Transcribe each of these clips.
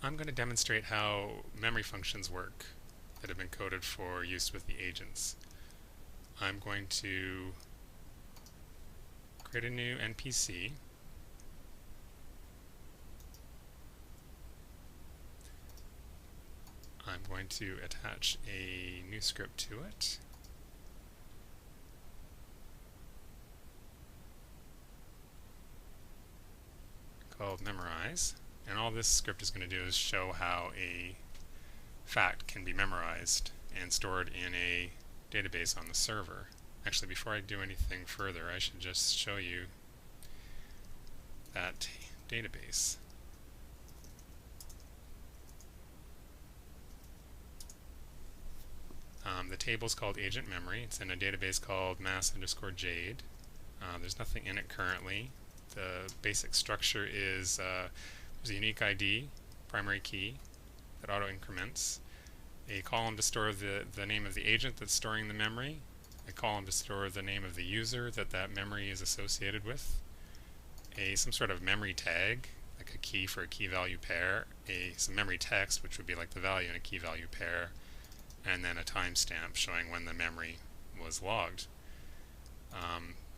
I'm going to demonstrate how memory functions work that have been coded for use with the agents. I'm going to create a new NPC. I'm going to attach a new script to it. Called memorize. And all this script is going to do is show how a fact can be memorized and stored in a database on the server. Actually, before I do anything further, I should just show you that database. The table is called agent memory. It's in a database called mass_jade. There's nothing in it currently. The basic structure is there's a unique ID, primary key, that auto-increments, a column to store the name of the agent that's storing the memory, a column to store the name of the user that memory is associated with, some sort of memory tag, like a key for a key-value pair, some memory text, which would be like the value in a key-value pair, and then a timestamp showing when the memory was logged.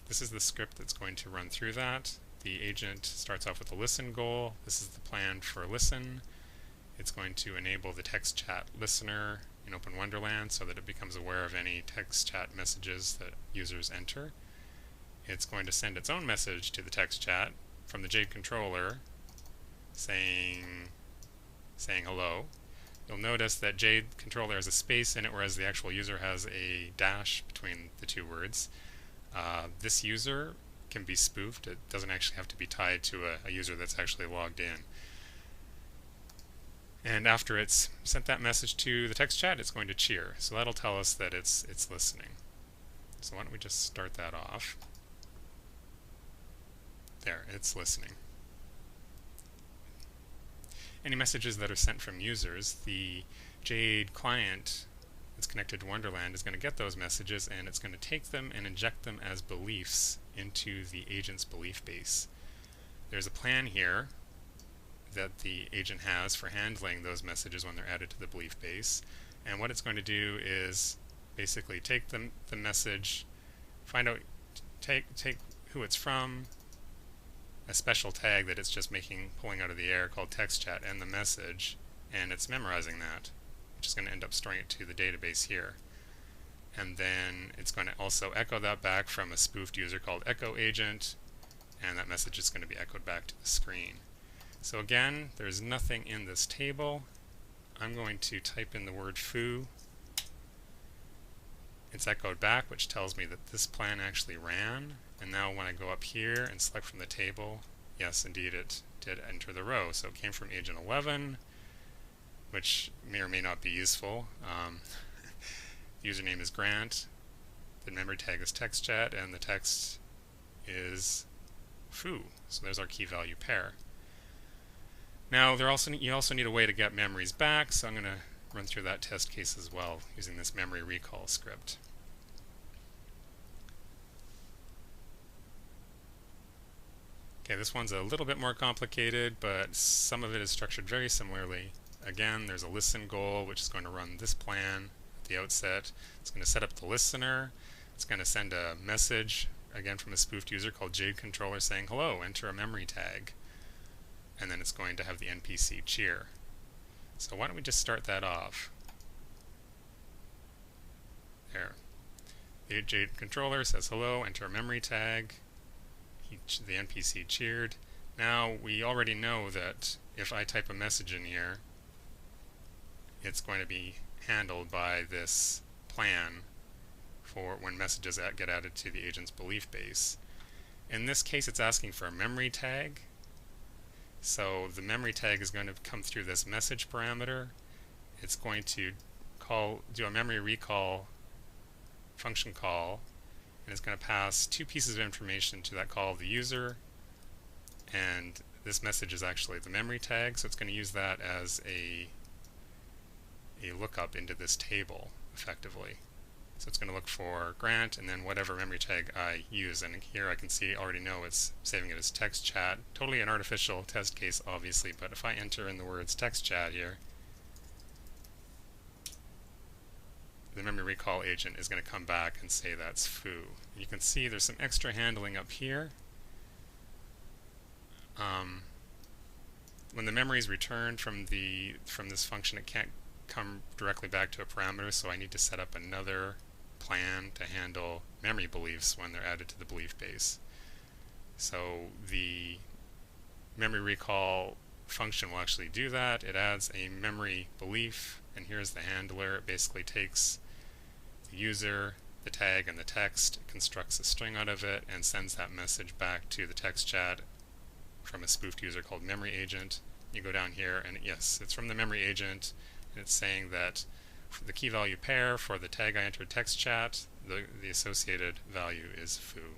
This is the script that's going to run through that. The agent starts off with a listen goal. This is the plan for listen. It's going to enable the text chat listener in Open Wonderland so that it becomes aware of any text chat messages that users enter. It's going to send its own message to the text chat from the Jade controller saying hello. You'll notice that Jade controller has a space in it, whereas the actual user has a dash between the two words. This user can be spoofed. It doesn't actually have to be tied to a user that's actually logged in. And after it's sent that message to the text chat, it's going to cheer. So that'll tell us that it's listening. So why don't we just start that off. There, it's listening. Any messages that are sent from users, the Jade client that's connected to Wonderland is going to get those messages, and it's going to take them and inject them as beliefs into the agent's belief base. There's a plan here that the agent has for handling those messages when they're added to the belief base, and what it's going to do is basically take the message, find out, take who it's from, a special tag that it's just pulling out of the air called text chat, and the message, and it's memorizing that, which is going to end up storing it to the database here. And then it's going to also echo that back from a spoofed user called echo agent, and that message is going to be echoed back to the screen. So again, there's nothing in this table. I'm going to type in the word foo. It's echoed back, which tells me that this plan actually ran. And now when I go up here and select from the table, yes, indeed it did enter the row. So it came from agent 11, which may or may not be useful. The username is Grant, the memory tag is text chat, and the text is foo. So there's our key value pair. Now you also need a way to get memories back, so I'm going to run through that test case as well using this memory recall script. Okay, this one's a little bit more complicated, but some of it is structured very similarly. Again, there's a listen goal, which is going to run this plan at the outset. It's going to set up the listener. It's going to send a message, again from a spoofed user called Jade controller saying, hello, enter a memory tag. And then it's going to have the NPC cheer. So why don't we just start that off. There. The Jade controller says, hello, enter a memory tag. The NPC cheered. Now we already know that if I type a message in here, it's going to be handled by this plan for when messages get added to the agent's belief base. In this case, it's asking for a memory tag. So the memory tag is going to come through this message parameter. It's going to do a memory recall function call, and it's going to pass two pieces of information to that call of the user, and this message is actually the memory tag, so it's going to use that as a lookup into this table effectively. So it's going to look for Grant and then whatever memory tag I use. And here I can see, already know it's saving it as text chat. Totally an artificial test case, obviously, but if I enter in the words text chat here, the memory recall agent is going to come back and say that's foo. You can see there's some extra handling up here. When the memory is returned from this function, it can't come directly back to a parameter, so I need to set up another plan to handle memory beliefs when they're added to the belief base. So the memory recall function will actually do that. It adds a memory belief, and here's the handler. It basically takes the user, the tag, and the text, constructs a string out of it, and sends that message back to the text chat from a spoofed user called memory agent. You go down here, and yes, it's from the memory agent, and it's saying that for the key value pair for the tag I entered text chat, the associated value is foo.